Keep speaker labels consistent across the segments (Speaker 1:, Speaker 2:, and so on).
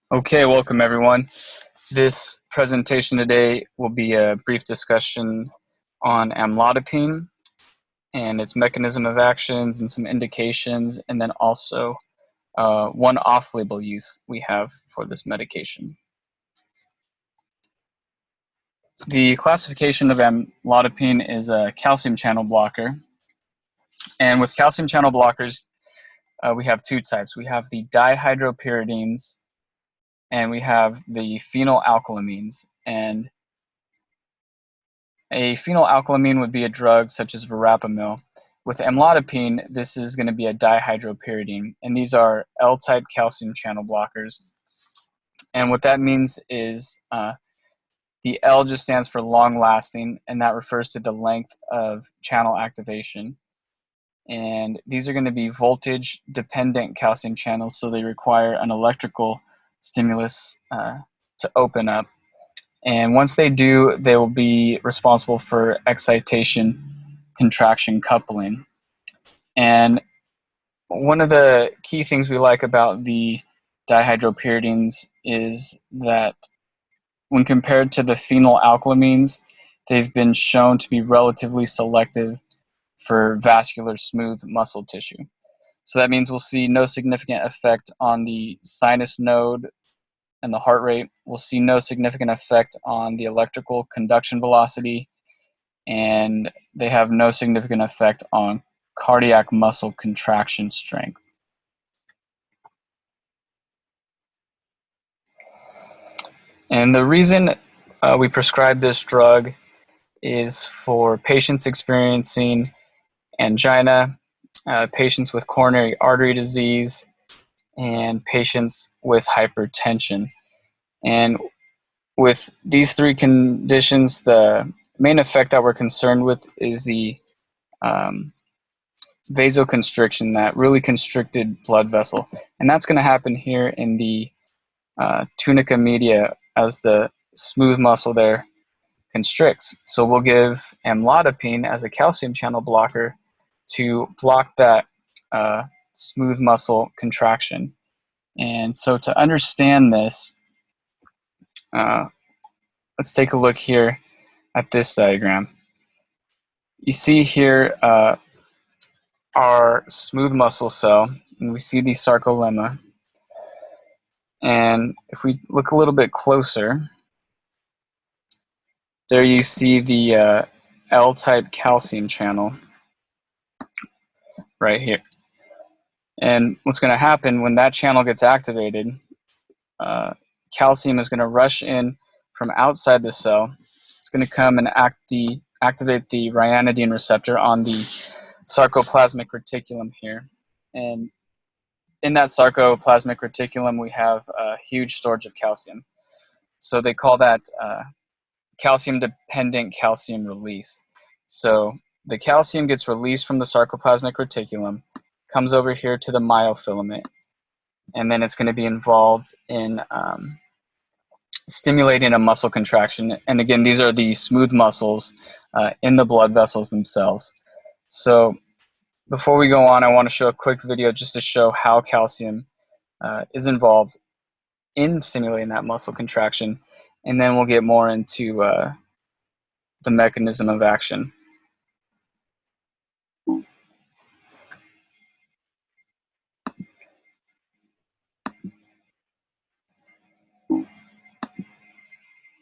Speaker 1: Okay, welcome everyone. This presentation today will be a brief discussion on amlodipine and its mechanism of actions and some indications, and then also one off-label use we have for this medication. The classification of amlodipine is a calcium channel blocker, and with calcium channel blockers, we have two types. We have the dihydropyridines and we have the phenylalkylamines. And a phenylalkylamine would be a drug such as verapamil. With amlodipine, this is going to be a dihydropyridine, and these are L-type calcium channel blockers. And what that means is the L just stands for long-lasting, and that refers to the length of channel activation. And these are going to be voltage-dependent calcium channels, so they require an electrical stimulus to open up. And once they do, they will be responsible for excitation, contraction, coupling. And one of the key things we like about the dihydropyridines is that when compared to the phenylalkylamines, they've been shown to be relatively selective for vascular smooth muscle tissue. So that means we'll see no significant effect on the sinus node and the heart rate. We'll see no significant effect on the electrical conduction velocity, and they have no significant effect on cardiac muscle contraction strength. And the reason we prescribe this drug is for patients experiencing angina, patients with coronary artery disease, and patients with hypertension. And with these three conditions, the main effect that we're concerned with is the vasoconstriction, that really constricted blood vessel. And that's going to happen here in the tunica media as the smooth muscle there constricts. So we'll give amlodipine as a calcium channel blocker to block that smooth muscle contraction. And so to understand this, let's take a look here at this diagram. You see here our smooth muscle cell, and we see the sarcolemma. And if we look a little bit closer, there you see the L-type calcium channel right here. And what's going to happen when that channel gets activated, calcium is going to rush in from outside the cell. It's going to come and activate the ryanodine receptor on the sarcoplasmic reticulum here. And in that sarcoplasmic reticulum, we have a huge storage of calcium. So they call that calcium-dependent calcium release. So the calcium gets released from the sarcoplasmic reticulum, comes over here to the myofilament, and then it's going to be involved in stimulating a muscle contraction. And again, these are the smooth muscles in the blood vessels themselves. So before we go on, I want to show a quick video just to show how calcium is involved in stimulating that muscle contraction, and then we'll get more into the mechanism of action.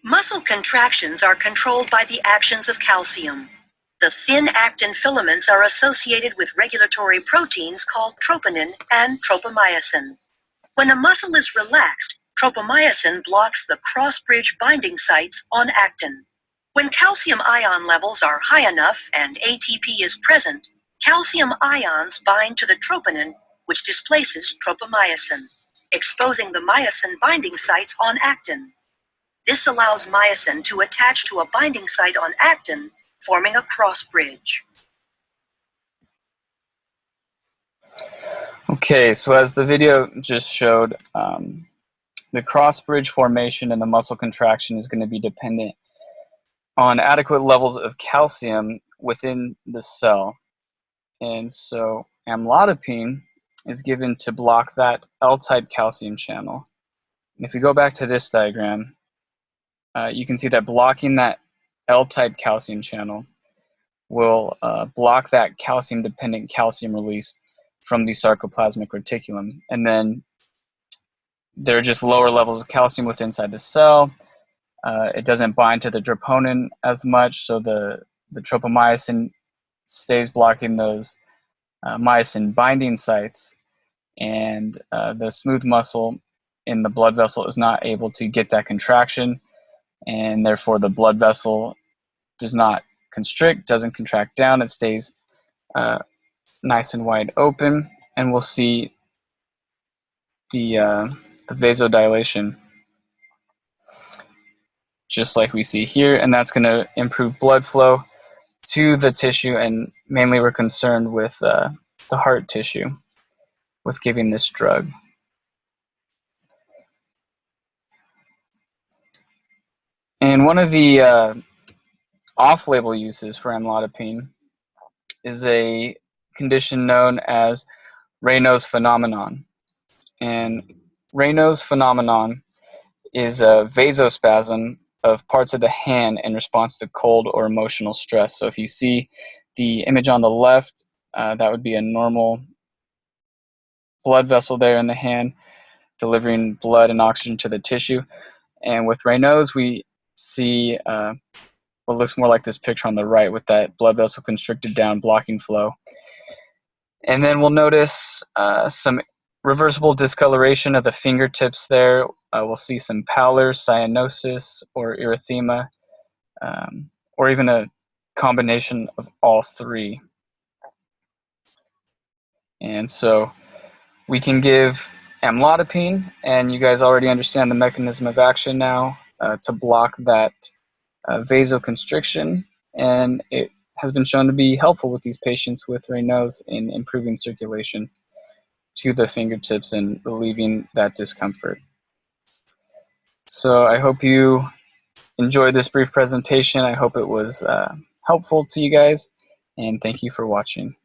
Speaker 2: Muscle contractions are controlled by the actions of calcium. The thin actin filaments are associated with regulatory proteins called troponin and tropomyosin. When a muscle is relaxed, tropomyosin blocks the cross-bridge binding sites on actin. When calcium ion levels are high enough and ATP is present, calcium ions bind to the troponin, which displaces tropomyosin, exposing the myosin binding sites on actin. This allows myosin to attach to a binding site on actin, forming a cross bridge.
Speaker 1: Okay, so as the video just showed, the cross bridge formation and the muscle contraction is going to be dependent on adequate levels of calcium within the cell. And so amlodipine is given to block that L-type calcium channel. And if we go back to this diagram, you can see that blocking that L-type calcium channel will block that calcium-dependent calcium release from the sarcoplasmic reticulum. And then there are just lower levels of calcium within inside the cell. It doesn't bind to the troponin as much, so the tropomyosin stays blocking those myosin binding sites, and the smooth muscle in the blood vessel is not able to get that contraction, and therefore the blood vessel does not constrict, doesn't contract down, it stays nice and wide open, and we'll see the vasodilation just like we see here, and that's going to improve blood flow to the tissue, and mainly we're concerned with the heart tissue with giving this drug. And one of the off-label uses for amlodipine is a condition known as Raynaud's phenomenon. And Raynaud's phenomenon is a vasospasm of parts of the hand in response to cold or emotional stress. So if you see the image on the left, that would be a normal blood vessel there in the hand, delivering blood and oxygen to the tissue. And with Raynaud's, we see what looks more like this picture on the right, with that blood vessel constricted down, blocking flow. And then we'll notice some reversible discoloration of the fingertips there. We'll see some pallor, cyanosis, or erythema, or even a combination of all three. And so we can give amlodipine, and you guys already understand the mechanism of action now, to block that vasoconstriction, and it has been shown to be helpful with these patients with Raynaud's in improving circulation to the fingertips and relieving that discomfort. So I hope you enjoyed this brief presentation. I hope it was helpful to you guys, and thank you for watching.